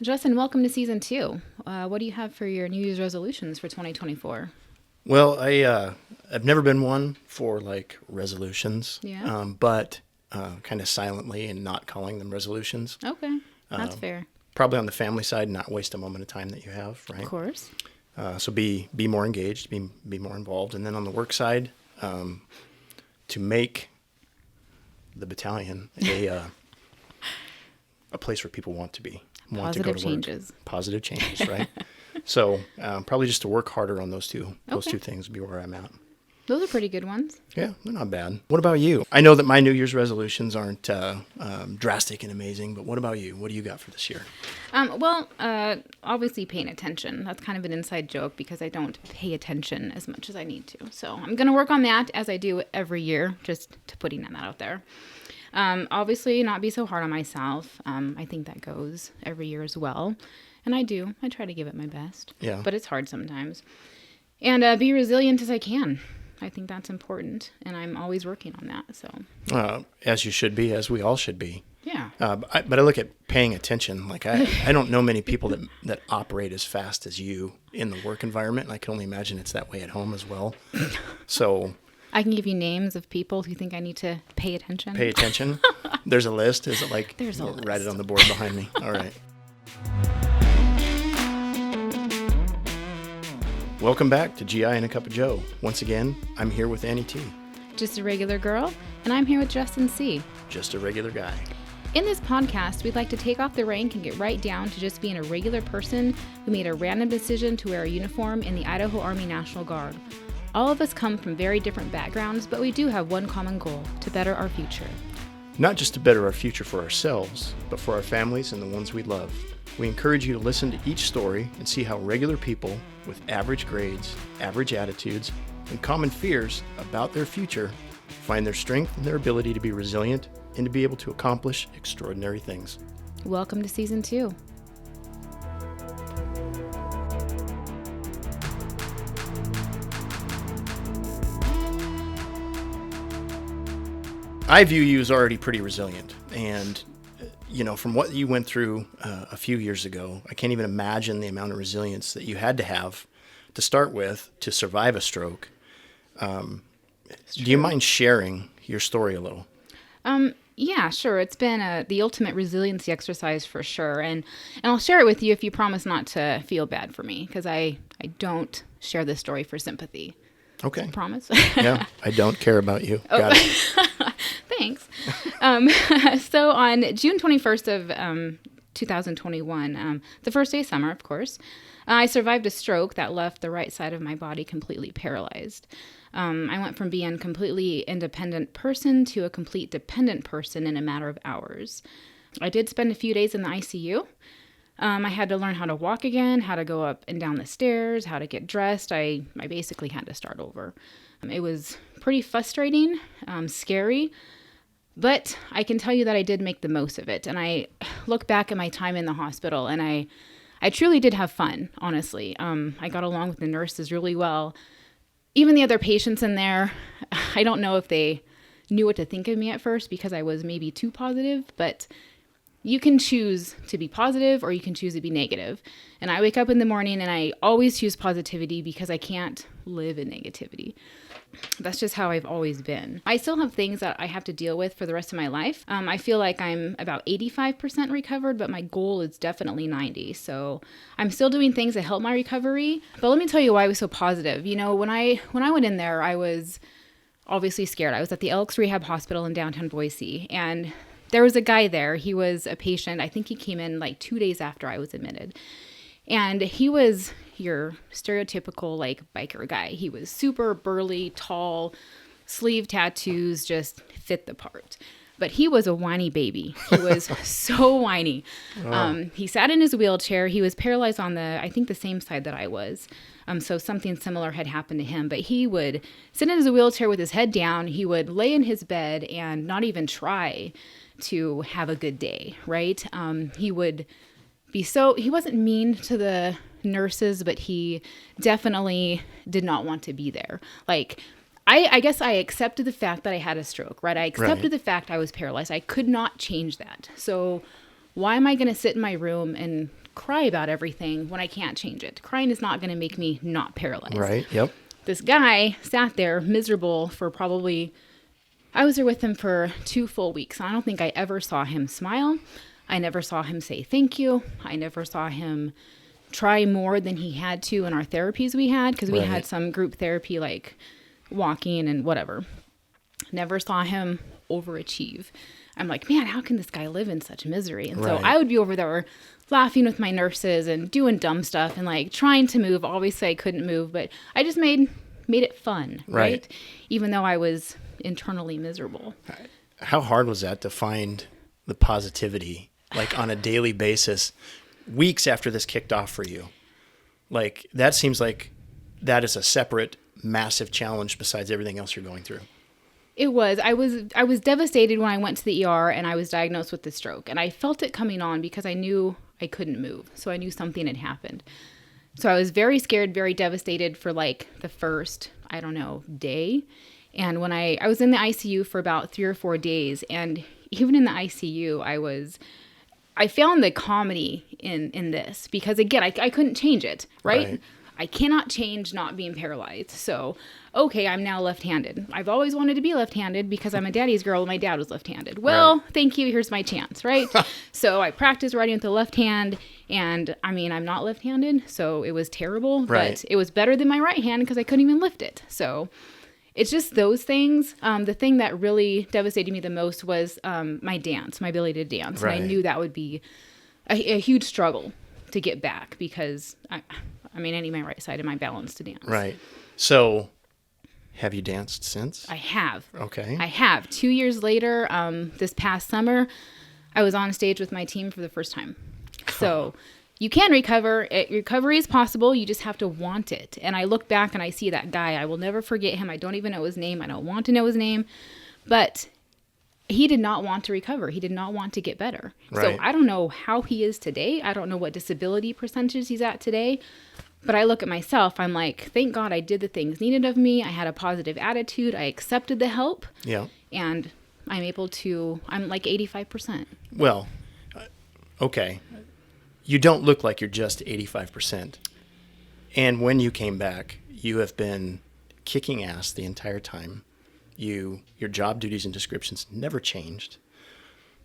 Justin, welcome to season 2. What do you have for your New Year's resolutions for 2024? Well, I've never been one for like resolutions, but kind of silently and not calling them resolutions. Okay, that's fair. Probably on the family side, not waste a moment of time that you have, right? Of course. So be more engaged, be more involved, and then on the work side, to make the battalion a place where people want to be, want to go to changes. work. Positive changes, right? So probably just to work harder on those two things would be where I'm at. Those are pretty good ones. Yeah, they're not bad. What about you? I know that my New Year's resolutions aren't drastic and amazing, but what about you? What do you got for this year? Obviously paying attention. That's kind of an inside joke because I don't pay attention as much as I need to. So I'm going to work on that as I do every year, just to putting that out there. Obviously not be so hard on myself. I think that goes every year as well. And I do. I try to give it my best. Yeah. But it's hard sometimes. And be resilient as I can. I think that's important, and I'm always working on that. So, as you should be, as we all should be. Yeah. But I look at paying attention. Like I don't know many people that operate as fast as you in the work environment. And I can only imagine it's that way at home as well. So I can give you names of people who think I need to pay attention. Pay attention. There's a list. Is it like there's a list? Write it on the board behind me. All right. Welcome back to GI and a Cup of Joe. Once again, I'm here with Annie T. Just a regular girl, and I'm here with Justin C. Just a regular guy. In this podcast, we'd like to take off the rank and get right down to just being a regular person who made a random decision to wear a uniform in the Idaho Army National Guard. All of us come from very different backgrounds, but we do have one common goal: to better our future. Not just to better our future for ourselves, but for our families and the ones we love. We encourage you to listen to each story and see how regular people with average grades, average attitudes, and common fears about their future find their strength and their ability to be resilient and to be able to accomplish extraordinary things. Welcome to season 2. I view you as already pretty resilient, and from what you went through a few years ago, I can't even imagine the amount of resilience that you had to have to start with to survive a stroke. Do you mind sharing your story a little? Yeah, sure. It's been the ultimate resiliency exercise for sure. And I'll share it with you if you promise not to feel bad for me, because I don't share this story for sympathy. Okay. Promise? Yeah, I don't care about you. Got it. Thanks. So on June 21st of 2021, the first day of summer, of course, I survived a stroke that left the right side of my body completely paralyzed. I went from being a completely independent person to a complete dependent person in a matter of hours. I did spend a few days in the ICU. I had to learn how to walk again, how to go up and down the stairs, how to get dressed. I basically had to start over. It was pretty frustrating, scary, but I can tell you that I did make the most of it. And I look back at my time in the hospital, and I truly did have fun, honestly. I got along with the nurses really well. Even the other patients in there, I don't know if they knew what to think of me at first because I was maybe too positive, but you can choose to be positive or you can choose to be negative. And I wake up in the morning and I always choose positivity because I can't live in negativity. That's just how I've always been. I still have things that I have to deal with for the rest of my life. I feel like I'm about 85% recovered, but my goal is definitely 90. So I'm still doing things that help my recovery. But let me tell you why I was so positive. When I went in there, I was obviously scared. I was at the Elks Rehab Hospital in downtown Boise, and there was a guy there. He was a patient. I think he came in like 2 days after I was admitted. And he was your stereotypical biker guy. He was super burly, tall, sleeve tattoos, just fit the part. But he was a whiny baby. He was so whiny. Oh. He sat in his wheelchair. He was paralyzed on I think the same side that I was. So something similar had happened to him. But he would sit in his wheelchair with his head down. He would lay in his bed and not even try to have a good day, right? He would he wasn't mean to the nurses, but he definitely did not want to be there. I guess I accepted the fact that I had a stroke, right? I accepted the fact I was paralyzed. I could not change that. So why am I going to sit in my room and cry about everything when I can't change it. Crying is not going to make me not paralyzed. Right. Yep. This guy sat there miserable for probably, I was there with him for 2 full weeks. I don't think I ever saw him smile. I never saw him say thank you. I never saw him try more than he had to in our therapies we had, because we had some group therapy like walking and whatever. Never saw him overachieve. I'm like, man, how can this guy live in such misery? And so I would be over there laughing with my nurses and doing dumb stuff and like trying to move. Obviously I couldn't move, but I just made it fun, right? Even though I was internally miserable. How hard was that to find the positivity, like on a daily basis, weeks after this kicked off for you? Like, that seems like that is a separate, massive challenge besides everything else you're going through. It was. I was devastated when I went to the ER and I was diagnosed with the stroke. And I felt it coming on because I knew I couldn't move. So I knew something had happened. So I was very scared, very devastated for like the first, I don't know, day. And when I was in the ICU for about 3 or 4 days. And even in the ICU, I found the comedy in this because, again, I couldn't change it, right? I cannot change not being paralyzed. So, okay, I'm now left-handed. I've always wanted to be left-handed because I'm a daddy's girl and my dad was left-handed. Well, thank you. Here's my chance, right? So I practiced writing with the left hand, and I mean, I'm not left-handed, so it was terrible. But it was better than my right hand because I couldn't even lift it. So it's just those things. The thing that really devastated me the most was my dance, my ability to dance. And I knew that would be a huge struggle to get back because I need my right side of my balance to dance. Right. So have you danced since? I have. Okay. I have. 2 years later, this past summer, I was on stage with my team for the first time. So you can recover. Recovery is possible. You just have to want it. And I look back and I see that guy. I will never forget him. I don't even know his name. I don't want to know his name. But he did not want to recover. He did not want to get better. So I don't know how he is today. I don't know what disability percentage he's at today. But I look at myself, I'm like, thank God I did the things needed of me. I had a positive attitude. I accepted the help. Yeah. And I'm like 85%. Well, okay. You don't look like you're just 85%. And when you came back, you have been kicking ass the entire time. Your job duties and descriptions never changed.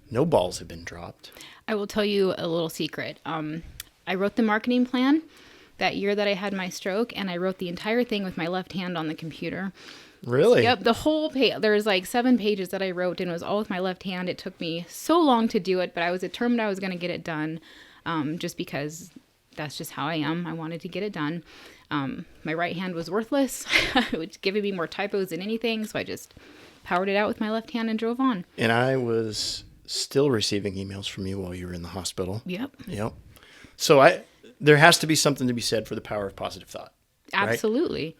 No balls have been dropped. I will tell you a little secret. I wrote the marketing plan that year that I had my stroke, and I wrote the entire thing with my left hand on the computer. Really? Yep, the whole page. There's like 7 pages that I wrote, and it was all with my left hand. It took me so long to do it, but I was determined I was going to get it done, just because that's just how I am. I wanted to get it done. My right hand was worthless. It was giving me more typos than anything, so I just powered it out with my left hand and drove on. And I was still receiving emails from you while you were in the hospital. Yep. So there has to be something to be said for the power of positive thought. Absolutely.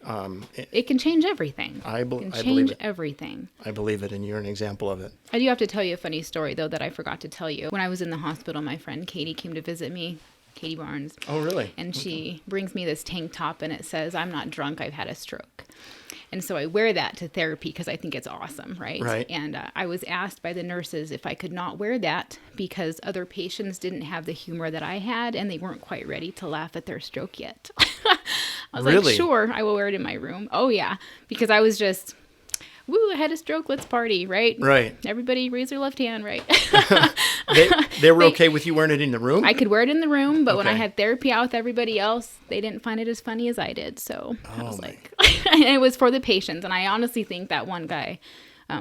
It can change everything. I believe it. Everything. I believe it, and you're an example of it. I do have to tell you a funny story, though, that I forgot to tell you. When I was in the hospital, my friend Katie came to visit me, Katie Barnes. Oh, really? And she brings me this tank top, and it says, "I'm not drunk, I've had a stroke." And so I wear that to therapy because I think it's awesome, right? And I was asked by the nurses if I could not wear that because other patients didn't have the humor that I had and they weren't quite ready to laugh at their stroke yet. I was like, sure, I will wear it in my room. Oh, yeah. Because I was just, woo, I had a stroke, let's party, right? Everybody raise their left hand, right? They were okay with you wearing it in the room? I could wear it in the room, but when I had therapy out with everybody else, they didn't find it as funny as I did. So I was like, and it was for the patients. And I honestly think that one guy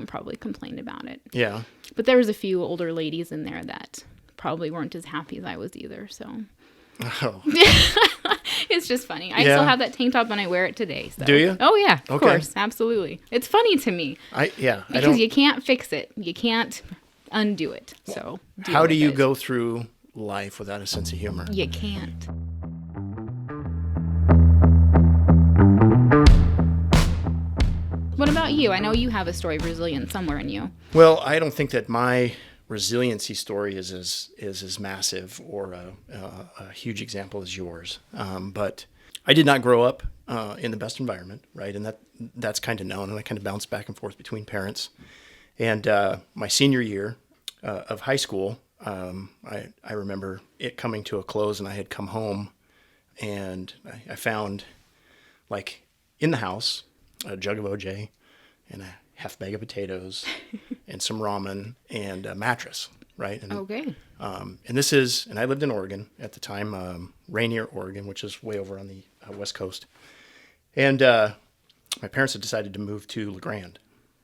probably complained about it. Yeah. But there was a few older ladies in there that probably weren't as happy as I was either. So it's just funny. I still have that tank top and I wear it today. So. Do you? Oh, yeah. Of course. Absolutely. It's funny to me. Because you can't fix it. You can't undo it. So how do you go through life without a sense of humor? You can't. What about you? I know you have a story of resilience somewhere in you. Well, I don't think that my resiliency story is as massive or a huge example as yours. But I did not grow up in the best environment, right? And that's kind of known, and I kind of bounced back and forth between parents. And my senior year of high school, I remember it coming to a close, and I had come home, and I found, like, in the house, a jug of OJ and a half bag of potatoes and some ramen and a mattress, right? And, Okay. and I lived in Oregon at the time, Rainier, Oregon, which is way over on the West Coast. And my parents had decided to move to La Grande,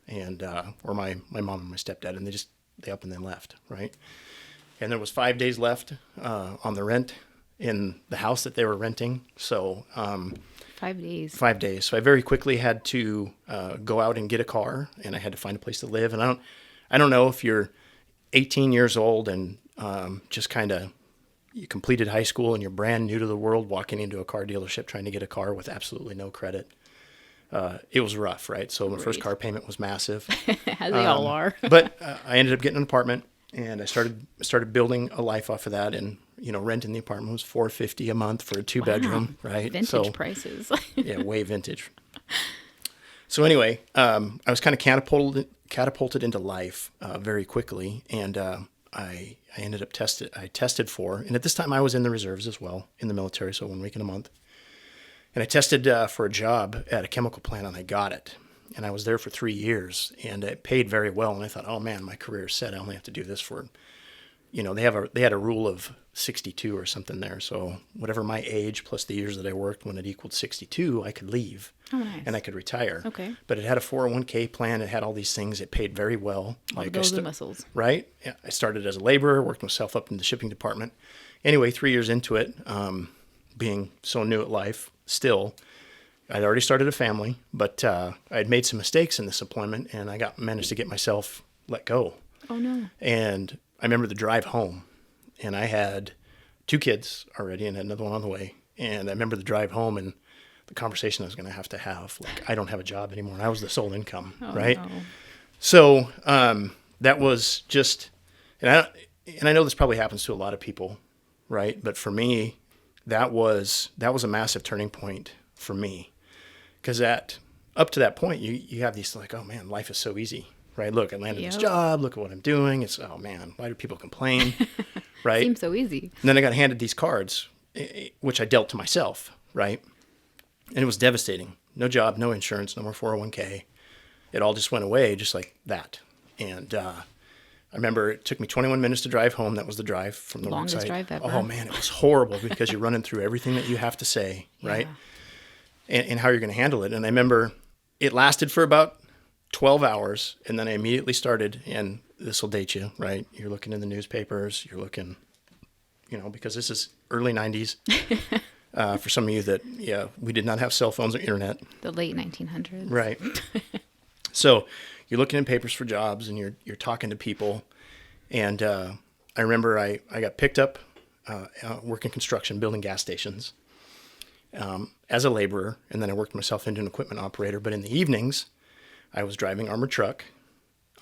and or my mom and my stepdad, and they up and then left, right? And there was 5 days left on the rent in the house that they were renting. So 5 days. 5 days. So I very quickly had to go out and get a car, and I had to find a place to live. And I don't know if you're 18 years old and just kind of you completed high school and you're brand new to the world, walking into a car dealership trying to get a car with absolutely no credit. It was rough, right? So my first car payment was massive. As they all are. But I ended up getting an apartment, and I started building a life off of that. And renting the apartment was $450 a month for a 2-bedroom, right? Vintage prices. Yeah, way vintage. So anyway, I was kind of catapulted into life very quickly, and I ended up I tested for, and at this time I was in the reserves as well, in the military, so 1 week in a month. And I tested for a job at a chemical plant, and I got it. And I was there for 3 years, and it paid very well. And I thought, oh man, my career is set. I only have to do this for, they had a rule of 62 or something there. So whatever my age plus the years that I worked, when it equaled 62, I could leave. Oh, nice. And I could retire. Okay. But it had a 401k plan. It had all these things. It paid very well. All the bells and whistles. Right? Yeah, I started as a laborer, worked myself up in the shipping department. Anyway, 3 years into it, being so new at life, still, I'd already started a family, but I'd made some mistakes in this employment, and I managed to get myself let go. Oh, no. And I remember the drive home, and I had 2 kids already and had another one on the way. And I remember the drive home and the conversation I was going to have, like, I don't have a job anymore. And I was the sole income, right? No. So that was just, and I know this probably happens to a lot of people, right? But for me, that was a massive turning point for me. Because up to that point, you have these like, oh man, life is so easy, right? Look, I landed this job. Look at what I'm doing. It's, oh man, why do people complain, right? Seems so easy. And then I got handed these cards, which I dealt to myself, right? And it was devastating. No job, no insurance, no more 401k. It all just went away just like that. And I remember it took me 21 minutes to drive home. That was the drive from the longest work site. drive ever. Oh man, it was horrible because you're running through everything that you have to say, right? And how you're going to handle it. And I remember it lasted for about 12 hours, and then I immediately started, and this will date you, right? You're looking in the newspapers, you're looking, because this is early 90s. For some of you that, we did not have cell phones or internet. The late 1900s. Right. So you're looking in papers for jobs, and you're talking to people. And I remember I got picked up working construction, building gas stations. As a laborer, and then I worked myself into an equipment operator. But in the evenings, I was driving armored truck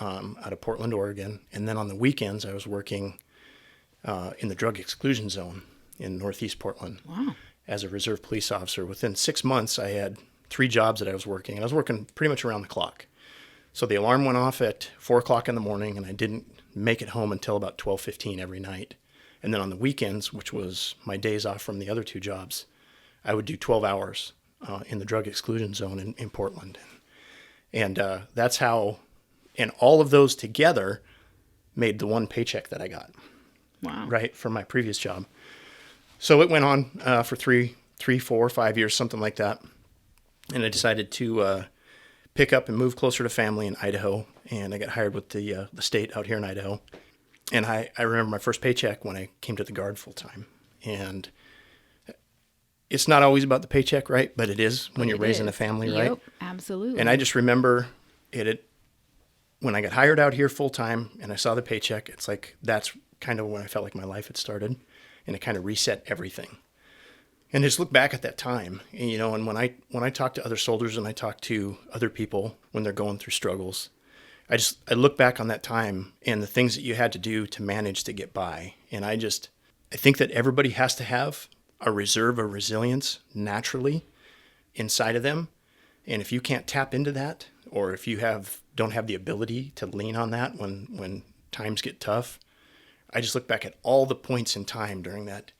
out of Portland, Oregon. And then on the weekends, I was working in the drug exclusion zone in Northeast Portland. Wow. As a reserve police officer. Within 6 months, I had 3 jobs that I was working. And I was working pretty much around the clock. So the alarm went off at 4 o'clock in the morning, and I didn't make it home until about 12:15 every night. And then on the weekends, which was my days off from the other 2 jobs, I would do 12 hours in the drug exclusion zone in Portland. And that's how, and all of those together made the one paycheck that I got. Wow. Right, from my previous job. So it went on for 3, 4, 5 years, something like that. And I decided to pick up and move closer to family in Idaho. And I got hired with the state out here in Idaho. And I remember my first paycheck when I came to the Guard full time. And it's not always about the paycheck, right? But it is when you're raising a family, right? Yep, absolutely. And I just remember when I got hired out here full time and I saw the paycheck, it's like that's kind of when I felt like my life had started, and it kind of reset everything. And just look back at that time, and, and when I talk to other soldiers and I talk to other people when they're going through struggles, I look back on that time and the things that you had to do to manage to get by. And I think that everybody has to have a reserve of resilience naturally inside of them. And if you can't tap into that, or if you don't have the ability to lean on that when times get tough, I just look back at all the points in time during that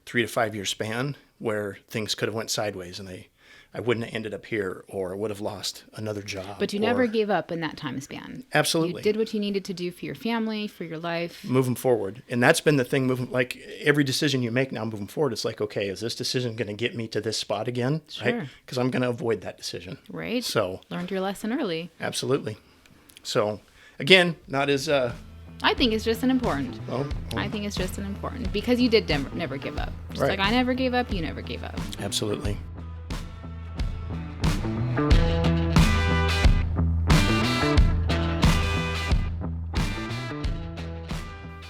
3 to 5 year span where things could have went sideways and I wouldn't have ended up here, or would have lost another job. But you never gave up in that time span. Absolutely. You did what you needed to do for your family, for your life. Moving forward. And that's been the thing, like every decision you make now moving forward, it's like, okay, is this decision going to get me to this spot again? Sure. Right? Because I'm going to avoid that decision. Right. So. Learned your lesson early. Absolutely. So, again, not as... I think it's just an important. I think it's just an important, because you did never give up. Just right. like I never gave up, you never gave up. Absolutely.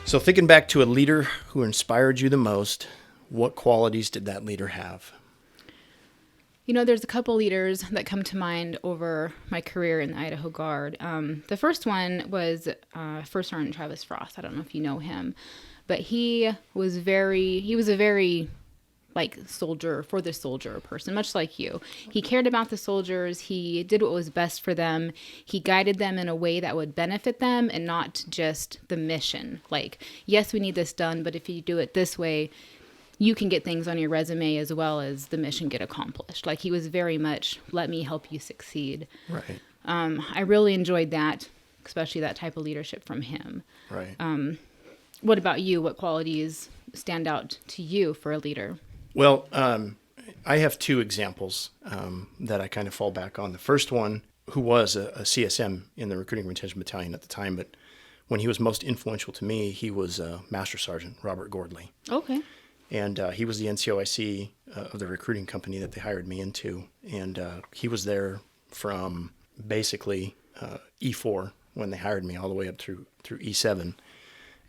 So thinking back to a leader who inspired you the most, what qualities did that leader have? You know, there's a couple leaders that come to mind over my career in the Idaho Guard. The first one was First Sergeant Travis Frost. I don't know if you know him, but he was a very like soldier for the soldier person, much like you. He cared about the soldiers. He did what was best for them. He guided them in a way that would benefit them and not just the mission. Like, yes, we need this done, but if you do it this way, you can get things on your resume as well as the mission get accomplished. Like, he was very much, let me help you succeed. Right. I really enjoyed that, especially that type of leadership from him. Right. What about you? What qualities stand out to you for a leader? Well, I have two examples that I kind of fall back on. The first one, who was a CSM in the Recruiting Retention Battalion at the time, but when he was most influential to me, he was Master Sergeant Robert Gordley. Okay. And he was the NCOIC of the recruiting company that they hired me into. And he was there from basically E4 when they hired me all the way up through E7.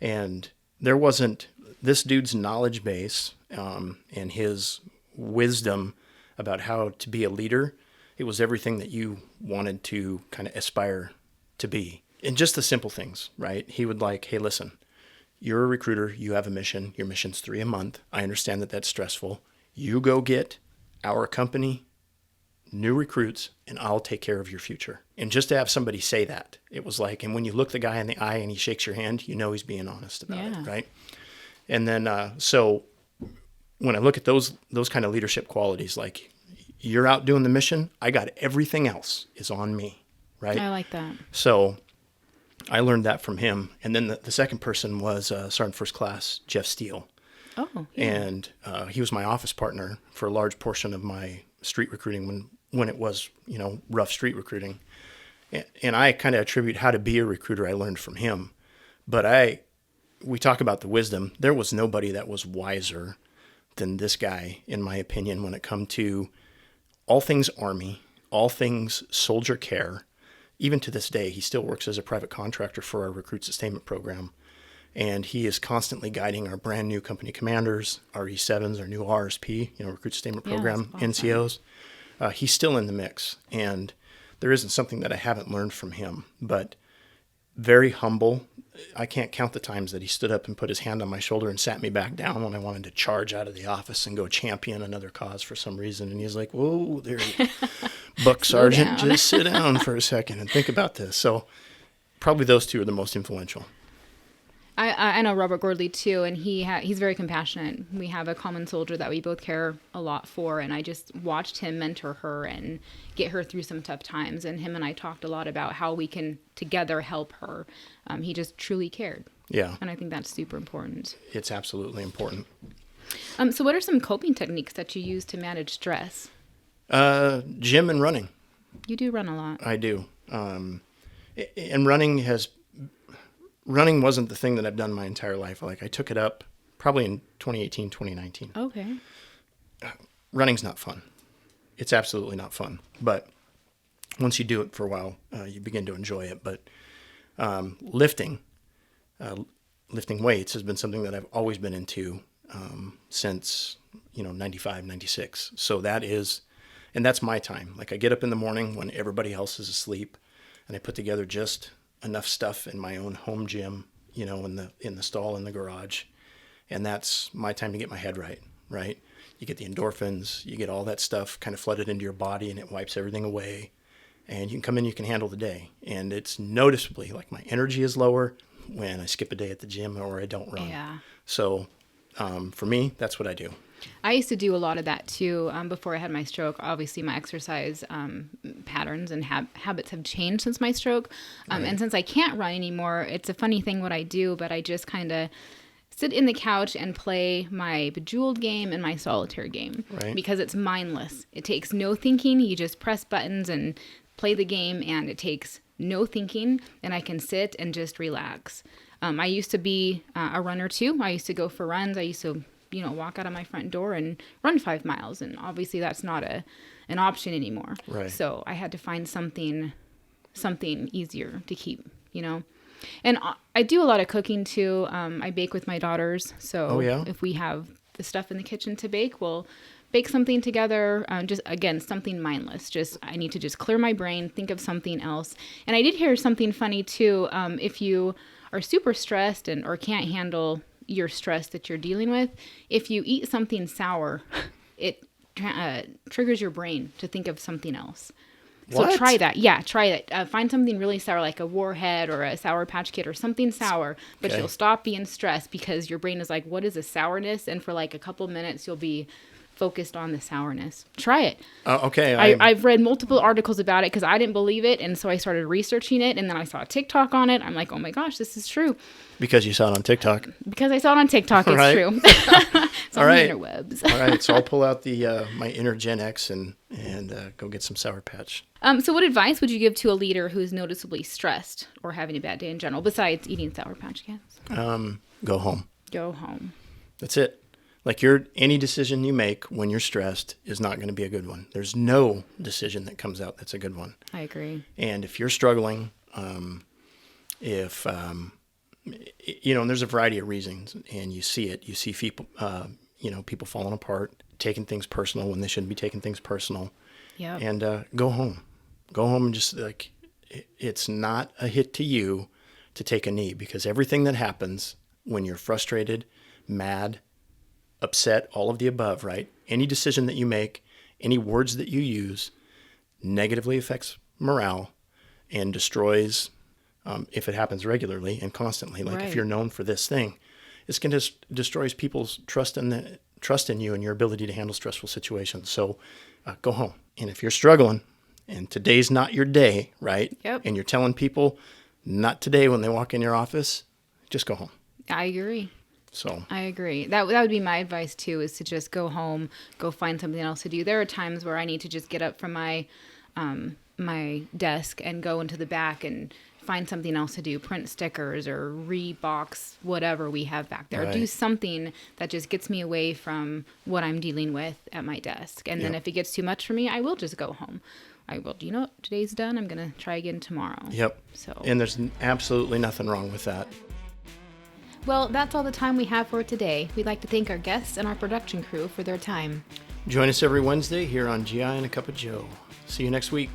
And there wasn't this dude's knowledge base and his wisdom about how to be a leader. It was everything that you wanted to kind of aspire to be. And just the simple things, right? He would like, hey, listen, you're a recruiter. You have a mission. Your mission's 3 a month. I understand that that's stressful. You go get our company new recruits, and I'll take care of your future. And just to have somebody say that, it was like, and when you look the guy in the eye and he shakes your hand, you know he's being honest about it, right? And then, so when I look at those kind of leadership qualities, like, you're out doing the mission, I got everything else is on me, right? I like that. So I learned that from him. And then the second person was Sergeant First Class Jeff Steele. Oh, yeah. And he was my office partner for a large portion of my street recruiting when it was, rough street recruiting. And I kind of attribute how to be a recruiter I learned from him. But we talk about the wisdom. There was nobody that was wiser than this guy, in my opinion, when it come to all things Army, all things soldier care. Even to this day, he still works as a private contractor for our recruit sustainment program. And he is constantly guiding our brand new company commanders, our E7s, our new RSP, recruit sustainment program, awesome. NCOs. He's still in the mix. And there isn't something that I haven't learned from him, but very humble. I can't count the times that he stood up and put his hand on my shoulder and sat me back down when I wanted to charge out of the office and go champion another cause for some reason. And he's like, whoa, there, Buck Sergeant, just sit down for a second and think about this. So probably those two are the most influential. I know Robert Gordley too, and he's very compassionate. We have a common soldier that we both care a lot for, and I just watched him mentor her and get her through some tough times. And him and I talked a lot about how we can together help her. He just truly cared. Yeah. And I think that's super important. It's absolutely important. So what are some coping techniques that you use to manage stress? Gym and running. You do run a lot. I do. And running wasn't the thing that I've done my entire life. Like, I took it up probably in 2018, 2019. Okay. Running's not fun. It's absolutely not fun. But once you do it for a while, you begin to enjoy it. But lifting weights has been something that I've always been into since 95, 96. So that's my time. Like, I get up in the morning when everybody else is asleep, and I put together just enough stuff in my own home gym, in the stall in the garage, and that's my time to get my head right? You get the endorphins, you get all that stuff kind of flooded into your body, and it wipes everything away, and you can come in, you can handle the day, and it's noticeably like my energy is lower. when I skip a day at the gym or I don't run. Yeah. So for me, that's what I do. I used to do a lot of that too before I had my stroke. Obviously, my exercise patterns and habits have changed since my stroke. And since I can't run anymore, it's a funny thing what I do, but I just kind of sit in the couch and play my Bejeweled game and my Solitaire game. Right. Because it's mindless. It takes no thinking. You just press buttons and play the game, and it takes no thinking, and I can sit and just relax. I used to be a runner too. I used to go for runs. I used to walk out of my front door and run 5 miles. And obviously that's not an option anymore. Right. So I had to find something easier to keep, And I do a lot of cooking too. I bake with my daughters. So if we have the stuff in the kitchen to bake, we'll bake something together. Just again, something mindless. I need to just clear my brain, think of something else. And I did hear something funny too. If you are super stressed or can't handle your stress that you're dealing with, if you eat something sour, it triggers your brain to think of something else. What? So try that. Yeah, try that. Find something really sour, like a Warhead or a Sour Patch Kid or something sour, but you'll stop being stressed because your brain is like, what is a sourness? And for like a couple minutes, you'll be focused on the sourness. Try it. Okay. I've read multiple articles about it because I didn't believe it. And so I started researching it, and then I saw a TikTok on it. I'm like, oh my gosh, this is true. Because you saw it on TikTok. Because I saw it on TikTok, it's right. true. It's on the interwebs. All right, so I'll pull out my inner Gen X and go get some Sour Patch. So what advice would you give to a leader who's noticeably stressed or having a bad day in general, besides eating Sour Patch Kids? Go home. Go home. That's it. Like any decision you make when you're stressed is not going to be a good one. There's no decision that comes out that's a good one. I agree. And if you're struggling, and there's a variety of reasons, and you see it. You see people, people falling apart, taking things personal when they shouldn't be taking things personal. Yeah. And go home. Go home and just it's not a hit to you to take a knee, because everything that happens when you're frustrated, mad, upset, all of the above, right? Any decision that you make, any words that you use negatively affects morale and destroys, if it happens regularly and constantly, like if you're known for this thing, it's going to destroys people's trust in you and your ability to handle stressful situations. So go home. And if you're struggling and today's not your day, right? Yep. And you're telling people not today when they walk in your office, just go home. I agree. So I agree. That would be my advice too, is to just go home, go find something else to do. There are times where I need to just get up from my desk and go into the back and find something else to do, print stickers or rebox whatever we have back there. Right. Do something that just gets me away from what I'm dealing with at my desk. And then if it gets too much for me, I will just go home. I will, today's done. I'm going to try again tomorrow. Yep. And there's absolutely nothing wrong with that. Well, that's all the time we have for today. We'd like to thank our guests and our production crew for their time. Join us every Wednesday here on GI and a Cup of Joe. See you next week.